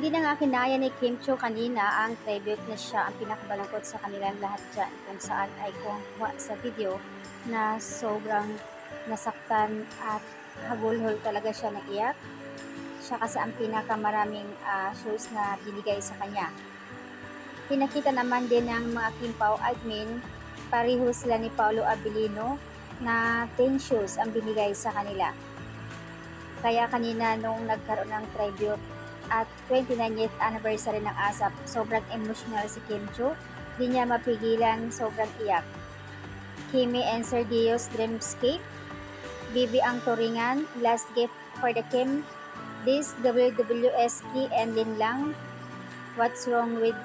Hindi na nga kinaya ni Kim Cho kanina ang tribute na siya ang pinakabalangkot sa kanilang lahat dyan, kung saan ay kuha sa video na sobrang nasaktan at hagulhol talaga siya ng iyak. Siya kasi ang pinakamaraming shows na binigay sa kanya. Pinakita naman din ng mga Kim Pao admin, pareho sila ni Paolo Abilino na 10 shows ang binigay sa kanila. Kaya kanina nung nagkaroon ng tribute at 29th anniversary ng ASAP, sobrang emotional si Kim Cho. Di niya mapigilan, sobrang iyak. Kimi and Sergio's Dreamscape, Bibi ang turingan, Last Gift for the Kim, This WWS Key and Lin Lang, What's Wrong with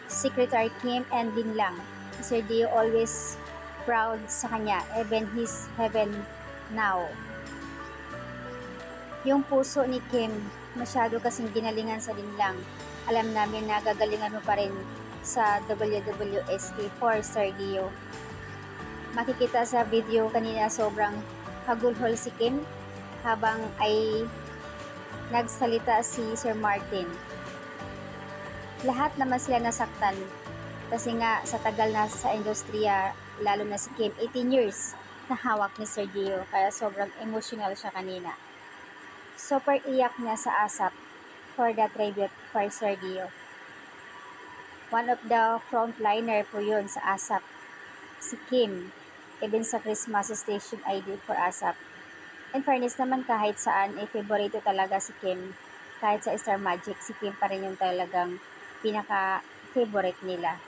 Secretary Kim and Lin Lang. Sergio always proud sa kanya, even his heaven now. Yung puso ni Kim, masyado kasing ginalingan sa Linlang. Alam namin na gagalingan mo pa rin sa WWSK for Sergio. Makikita sa video kanina sobrang hagulhol si Kim habang ay nagsalita si Sir Martin. Lahat naman sila nasaktan kasi nga sa tagal na sa industriya, lalo na si Kim, 18 years na hawak ni Sergio, kaya sobrang emotional siya kanina. Super iyak niya sa ASAP for the tribute for Sergio. One of the frontliner po yun sa ASAP, si Kim, even sa Christmas station ID for ASAP. In fairness naman, kahit saan, favorito talaga si Kim. Kahit sa Star Magic, si Kim pa rin yung talagang pinaka-favorite nila.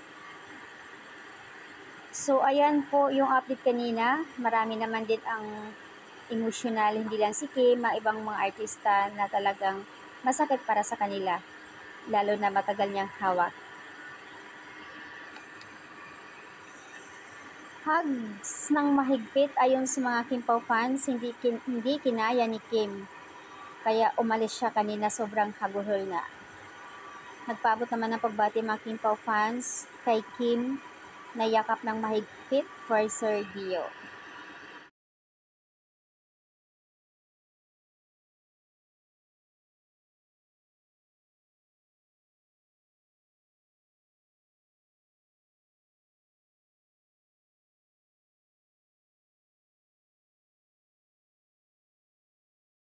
So, ayan po yung update kanina. Marami naman din ang emotional, hindi lang si Kim, mga ibang mga artista na talagang masakit para sa kanila, lalo na matagal niyang hawak. Hugs ng mahigpit ayon sa mga Kim Pao fans, hindi kinaya ni Kim, kaya umalis siya kanina, sobrang hagulhol na. Nagpaabot naman ng pagbati mga Kim Pao fans kay Kim na yakap ng mahigpit for Sergio.